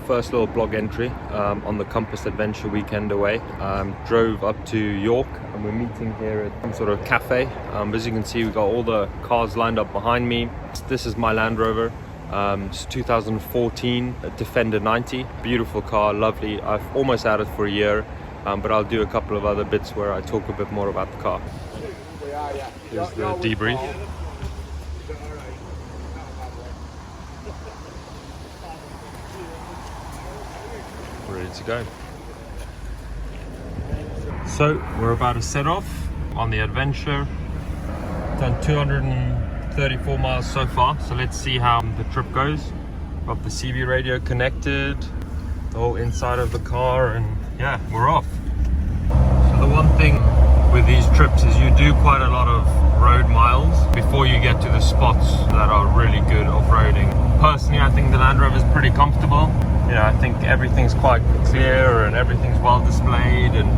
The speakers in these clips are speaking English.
first little blog entry on the Compass Adventure weekend away. Drove up to York and we're meeting here at some sort of cafe. As you can see, we've got all the cars lined up behind me. This is my Land Rover. It's 2014 Defender 90. Beautiful car, lovely. I've almost had it for a year, but I'll do a couple of other bits where I talk a bit more about the car. Here's the debrief. Ready to go. So we're about to set off on the adventure. Done 234 miles so far, so let's see how the trip goes. Got the CB radio connected, the whole inside of the car, and yeah, we're off. So the one thing with these trips is you do quite a lot of road miles before you get to the spots that are really good off-roading. Personally, I think the Land Rover is pretty comfortable. You know, I think everything's quite clear and everything's well displayed, and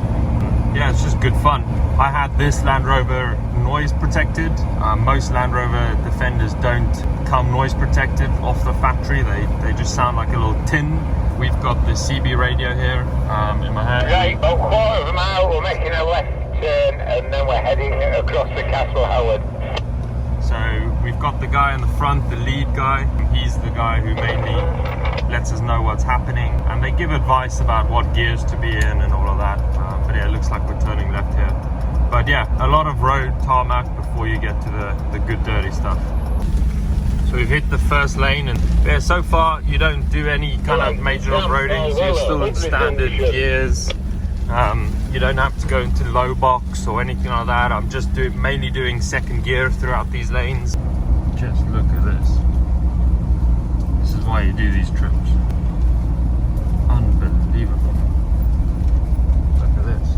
yeah, it's just good fun. I had this Land Rover noise protected. Most Land Rover Defenders don't come noise protected off the factory. They just sound like a little tin. We've got the CB radio here in my hand. Right, about a quarter of a mile, we're making a left turn and then we're heading across the Castle Howard. So we've got the guy in the front, the lead guy. He's the guy who mainly lets us know what's happening, and they give advice about what gears to be in and all of that. But yeah, it looks like we're turning left here. But yeah, a lot of road tarmac before you get to the good dirty stuff. So we've hit the first lane, and yeah, so far you don't do any kind of major off-roading, so you're still in standard gears. You don't have to go into low box or anything like that. I'm just mainly doing second gear throughout these lanes. Just look at this. This is why you do these trips. Unbelievable. Look at this.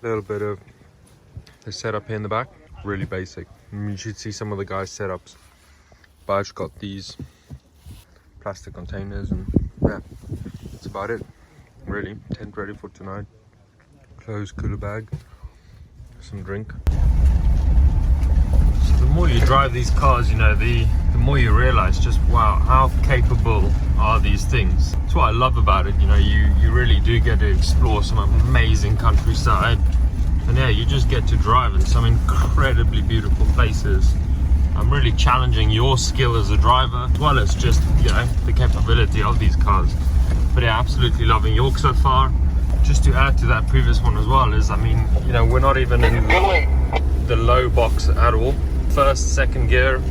A little bit of the setup here in the back, really basic. You should see some of the guys' setups, but I've got these plastic containers, and yeah, that's about it really. Tent ready for tonight, clothes, cooler bag, some drink. So the more you drive these cars, you know, the more you realize just wow, how capable are these things. That's what I love about it. You know, you really do get to explore some amazing countryside, and yeah, you just get to drive in some incredibly beautiful places. I'm really challenging your skill as a driver, as well as just, you know, the capability of these cars. But yeah, absolutely loving York so far. Just to add to that previous one as well is, I mean, you know, we're not even in the low box at all. First, second gear,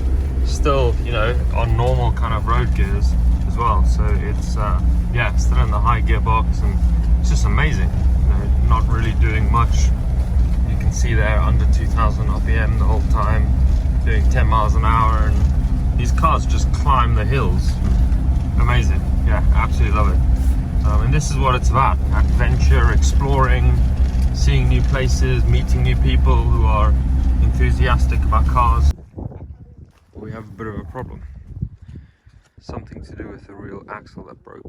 still, you know, on normal kind of road gears as well. So it's yeah, still in the high gear box, and it's just amazing. You know, not really doing much. You can see there under 2000 RPM the whole time, doing 10 miles an hour, and these cars just climb the hills. Amazing. Yeah, absolutely love it. And this is what it's about: adventure, exploring, seeing new places, meeting new people who are enthusiastic about cars. We have a bit of a problem. Something to do with the rear axle that broke.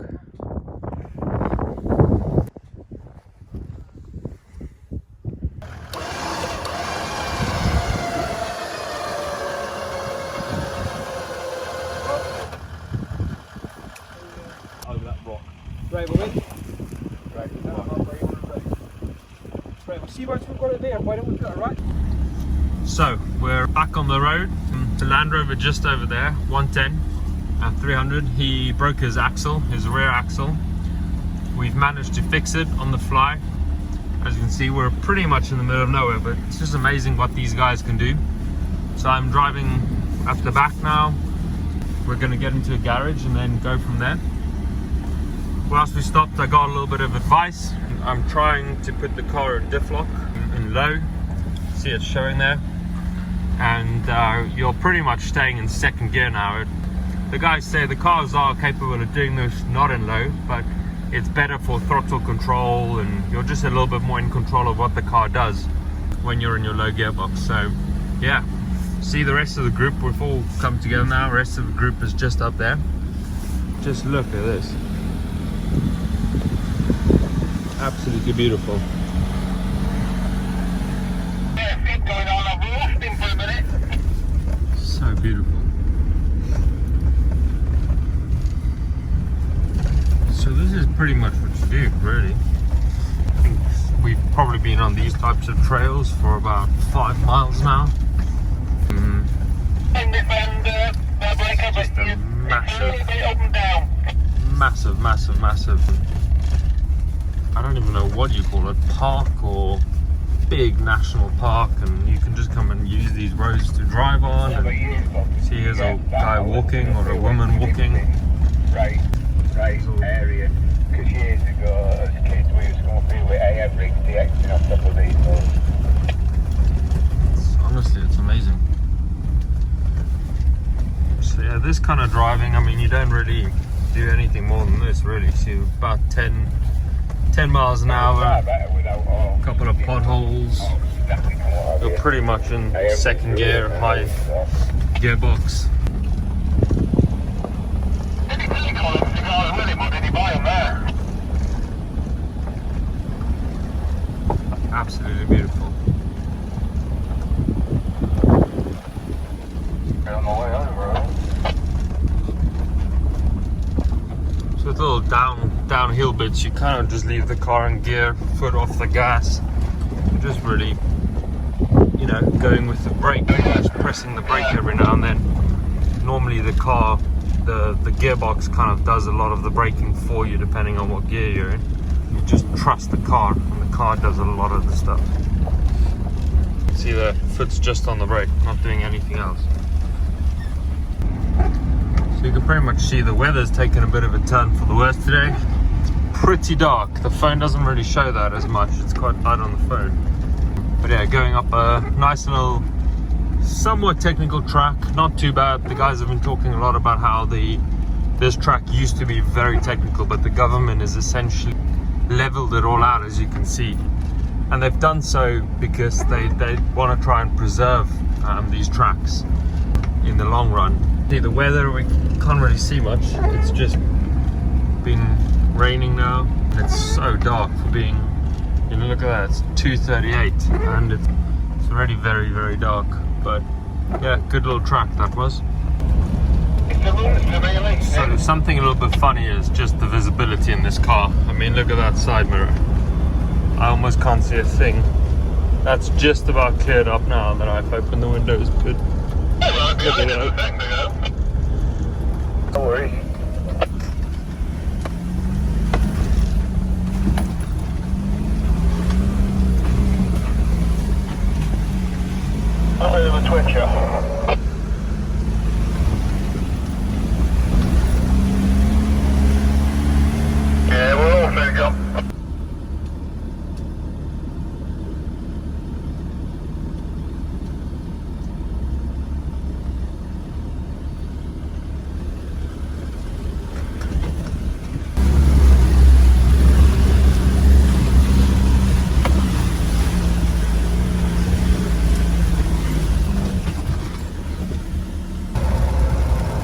Over that rock. Right, we're in. Right, we'll see once we've got it there. Why don't we put it right? So we're back on the road. The Land Rover just over there, 110 at 300. He broke his axle, his rear axle. We've managed to fix it on the fly. As you can see, we're pretty much in the middle of nowhere, but it's just amazing what these guys can do. So I'm driving at the back now. We're going to get into a garage and then go from there. Whilst we stopped, I got a little bit of advice. I'm trying to put the car in diff lock in low. See, it's showing there. And you're pretty much staying in second gear now. The guys say the cars are capable of doing this not in low, but it's better for throttle control, and you're just a little bit more in control of what the car does when you're in your low gearbox. So yeah, see the rest of the group, we've all come together now. The rest of the group is just up there. Just look at this. Absolutely beautiful. Going on, I've lost him for a minute. So beautiful. So this is pretty much what you do, really. I think we've probably been on these types of trails for about 5 miles now. Just a massive, I don't even know what you call it, park or big national park, and you can just come and use these roads to drive on. And see, here's a guy walking or a woman walking. Right area. Because years ago, as kids, we used to go through with AM rigs, the exit on top of these roads. Honestly, it's amazing. So yeah, this kind of driving, I mean, you don't really do anything more than this, really. So about 10 miles an hour, a couple of potholes. You're pretty much in second gear, high gearbox. Absolutely beautiful. So with little downhill bits, you kind of just leave the car in gear, foot off the gas. You're just really, you know, going with the brake, just pressing the brake every now and then. Normally the car, the gearbox kind of does a lot of the braking for you, depending on what gear you're in. You just trust the car, and the car does a lot of the stuff. See, the foot's just on the brake, not doing anything else. So you can pretty much see the weather's taken a bit of a turn for the worse today. It's pretty dark. The phone doesn't really show that as much. It's quite light on the phone. But yeah, going up a nice little, somewhat technical track. Not too bad. The guys have been talking a lot about how this track used to be very technical, but the government has essentially leveled it all out, as you can see. And they've done so because they want to try and preserve these tracks in the long run. See, the weather, we can't really see much. It's just been raining now. It's so dark for being, you know, look at that, it's 2:38 and it's already very, very dark. But yeah, good little track that was. So something a little bit funny is just the visibility in this car. I mean, look at that side mirror. I almost can't see a thing. That's just about cleared up now that I've opened the windows, but look at that. No worries. A bit of a twitcher. Yeah, we're all fair jump.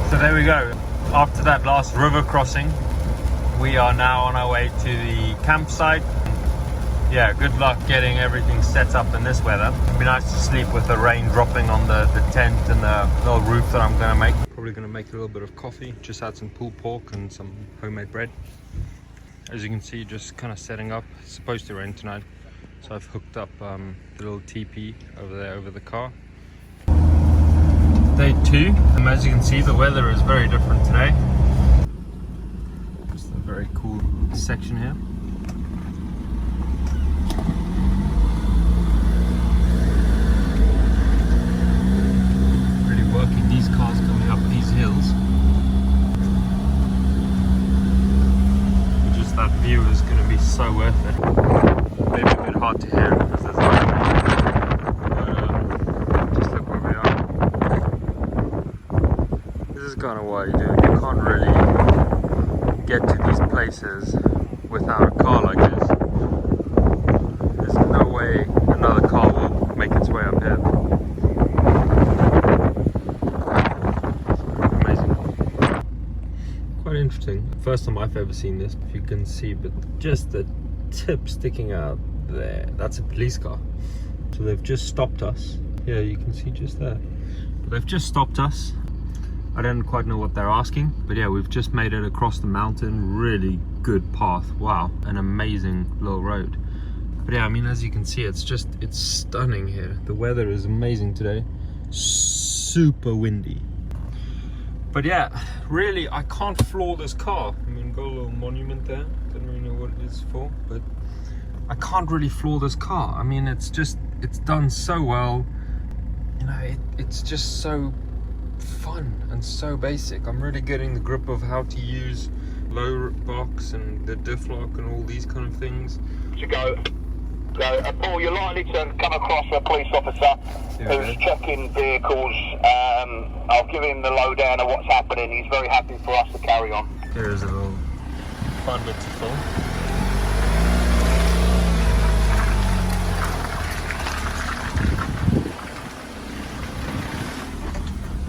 So there we go. After that last river crossing, we are now on our way to the campsite. Yeah, good luck getting everything set up in this weather. It'd be nice to sleep with the rain dropping on the tent and the little roof that I'm going to make. Probably going to make a little bit of coffee. Just had some pulled pork and some homemade bread. As you can see, just kind of setting up. It's supposed to rain tonight, so I've hooked up the little teepee over there over the car. Day 2, and as you can see, the weather is very different today. Just a very cool section here. Really working these cars coming up these hills. Just that view is going to be so worth it. Maybe a bit hard to hear because there's a kind of what you do. You can't really get to these places without a car like this. There's no way another car will make its way up here. Amazing. Quite interesting. thing. First time I've ever seen this, if you can see, but just the tip sticking out there, that's a police car. So they've just stopped us. Yeah, you can see just there. But they've just stopped us. I don't quite know what they're asking, but yeah, we've just made it across the mountain. Really good path. Wow, an amazing little road. But yeah, I mean, as you can see, it's stunning here. The weather is amazing today. Super windy. But yeah, really, I can't floor this car. I mean, got a little monument there. Don't really know what it is for, but I can't really floor this car. I mean, it's done so well. You know, it's just so fun and so basic. I'm really getting the grip of how to use low box and the diff lock and all these kind of things. To go. Paul, you're likely to come across a police officer who's checking vehicles. I'll give him the lowdown of what's happening. He's very happy for us to carry on. Here's a little fun bit to film.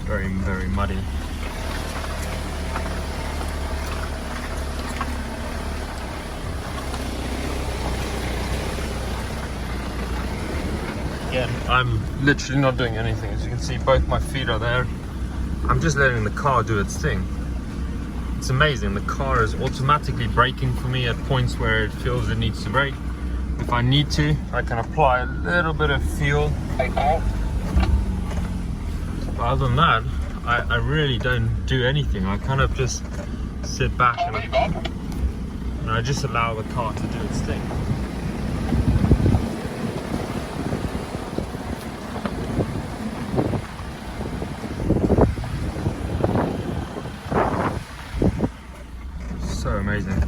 Very, very muddy. Again, I'm literally not doing anything. As you can see, both my feet are there. I'm just letting the car do its thing. It's amazing. The car is automatically braking for me at points where it feels it needs to brake. If I need to, I can apply a little bit of fuel. Hey, Paul. But other than that, I really don't do anything. I kind of just sit back and I just allow the car to do its thing. So amazing.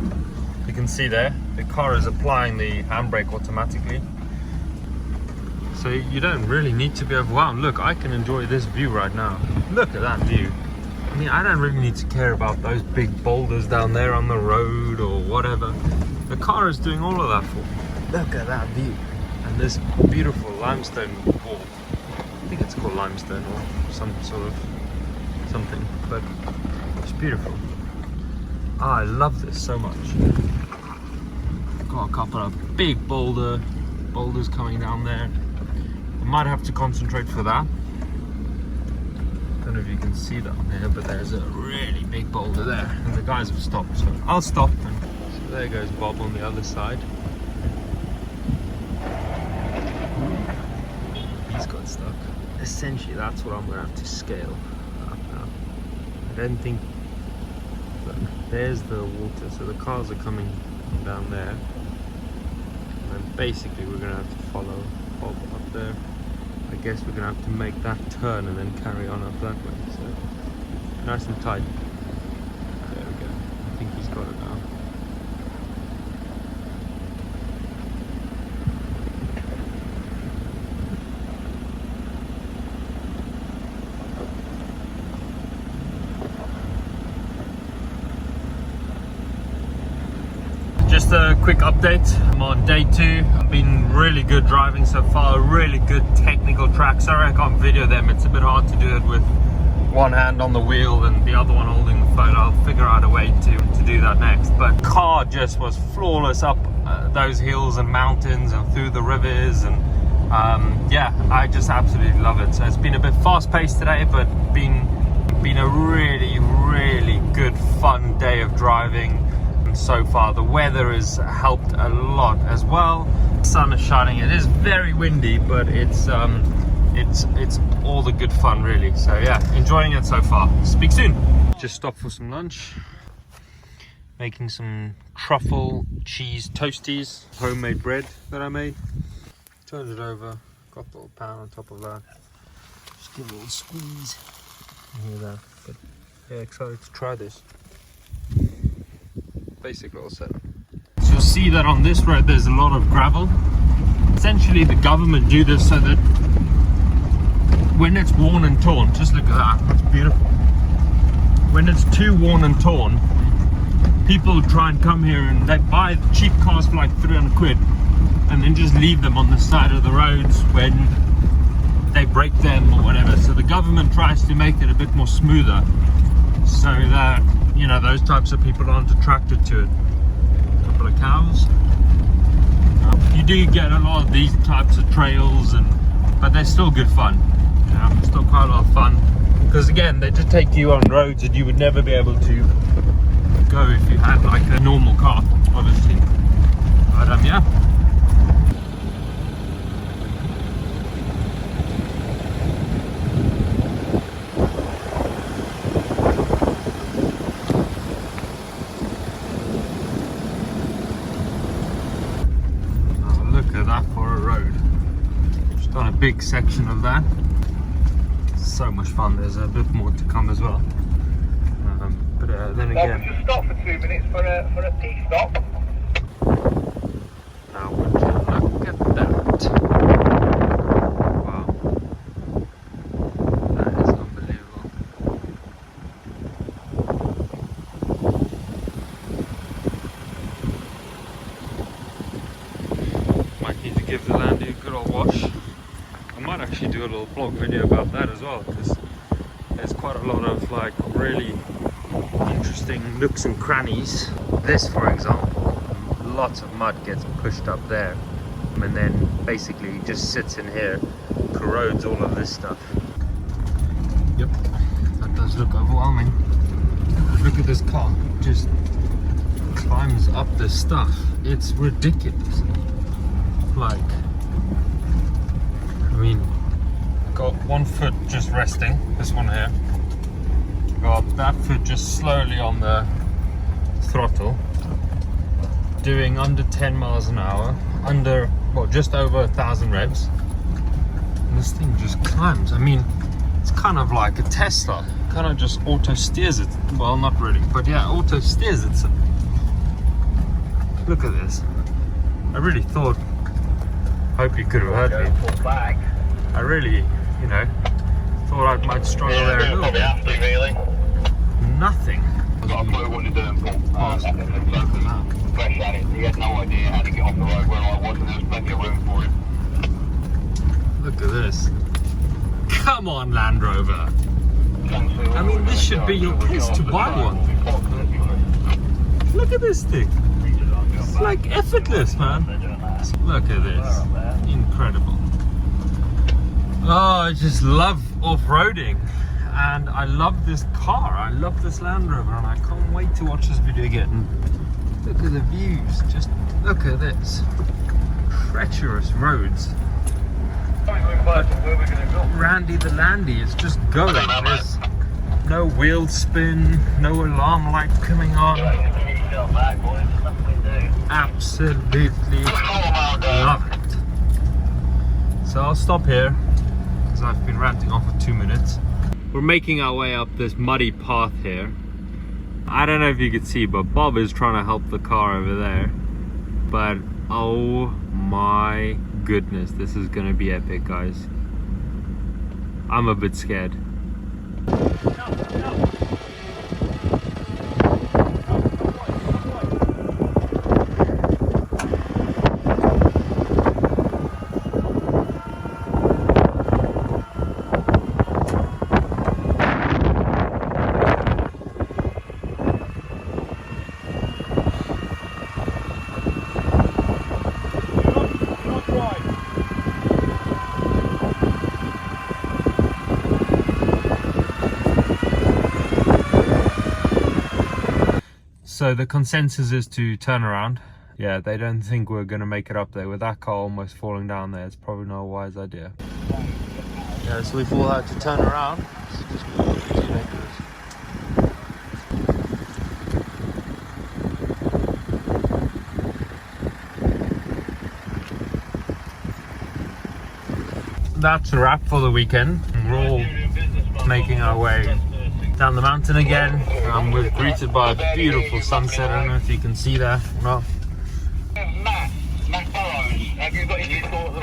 You can see there, the car is applying the handbrake automatically. So you don't really need to be overwhelmed. Look, I can enjoy this view right now. Look at that view. I mean, I don't really need to care about those big boulders down there on the road or whatever. The car is doing all of that for me. Look at that view. And this beautiful limestone wall. I think it's called limestone or some sort of something, but it's beautiful. Oh, I love this so much. Got a couple of big boulders coming down there. I might have to concentrate for that. Don't know if you can see that on here, but there's a really big boulder there, and the guys have stopped, so I'll stop. And so there goes Bob on the other side. He's got stuck. Essentially, that's what I'm going to have to scale up now. I don't think. Look, there's the water, so the cars are coming down there, and basically we're going to have to follow Bob up there. I guess we're going to have to make that turn and then carry on up that way, so nice and tight. There we go. I think he's got it now. Just a quick update. I'm on day 2. I've been really good driving so far, really good technical track. Sorry I can't video them. It's a bit hard to do it with one hand on the wheel and the other one holding the phone. I'll figure out a way to do that next. But car just was flawless up those hills and mountains and through the rivers, and yeah, I just absolutely love it. So it's been a bit fast paced today, but been a really, really good fun day of driving. So far the weather has helped a lot as well. The sun is shining. It is very windy, but it's all the good fun really. So yeah, enjoying it so far. Speak soon. Just stopped for some lunch, making some truffle cheese toasties, homemade bread that I made. Turned it over, got the little pan on top of that, just give it a little squeeze. You hear that? But yeah, excited to try this. Basic little setup. So you'll see that on this road there's a lot of gravel. Essentially the government do this so that when it's worn and torn, just look at that, that's beautiful. When it's too worn and torn, people try and come here and they buy cheap cars for like 300 quid and then just leave them on the side of the roads when they break them or whatever. So the government tries to make it a bit more smoother so that you know, those types of people aren't attracted to it. A couple of cows. You do get a lot of these types of trails, but they're still good fun. Still quite a lot of fun, because again, they just take you on roads that you would never be able to go if you had like a normal car, obviously. But yeah. Oh, look at that for a road. Just done a big section of that. So much fun. There's a bit more to come as well. But then again, we'll just stop for 2 minutes for a tea stop. Now would you look at that? Wow, that is unbelievable. Might need to give the Landy a good old wash. I might actually do a little blog video about that as well, because there's quite a lot of like really interesting nooks and crannies. This, for example, lots of mud gets pushed up there and then basically just sits in here, corrodes all of this stuff. Yep, that does look overwhelming. Look at this car, just climbs up this stuff. It's ridiculous. Like, I mean, got one foot just resting, this one here. Got that foot just slowly on the throttle, doing under 10 miles an hour, under, well, just over 1,000 revs. And this thing just climbs. I mean, it's kind of like a Tesla, kind of just auto steers it. Well, not really, but yeah, auto steers itself. Look at this. I really thought, hope you could have heard me. I really, you know, thought I might struggle there a little bit. Really. Nothing. I've got a clue what you're doing, Paul. Fresh at it. He had no idea how to get off the road where I was, and there was plenty of room for him. Look at this. Come on, Land Rover. I mean, this should be your place to buy one. Look at this thing. It's like effortless, man. Look at this. Incredible. Oh, I just love off-roading. And I love this car. I love this Land Rover, and I can't wait to watch this video again. Look at the views. Just look at this. Treacherous roads. But Randy the Landy is just going. There's no wheel spin, no alarm light coming on. Absolutely love it. So I'll stop here because I've been ranting on for 2 minutes. We're making our way up this muddy path here. I don't know if you could see, but Bob is trying to help the car over there. But oh my goodness, this is gonna be epic, guys. I'm a bit scared. So the consensus is to turn around. Yeah, they don't think we're gonna make it up there. With that car almost falling down there, it's probably not a wise idea. Yeah, so we've all had to turn around. That's a wrap for the weekend. We're all making our way down the mountain again. We're greeted by a beautiful sunset. I don't know if you can see that or not. Matt Burrows, have you got any thoughts on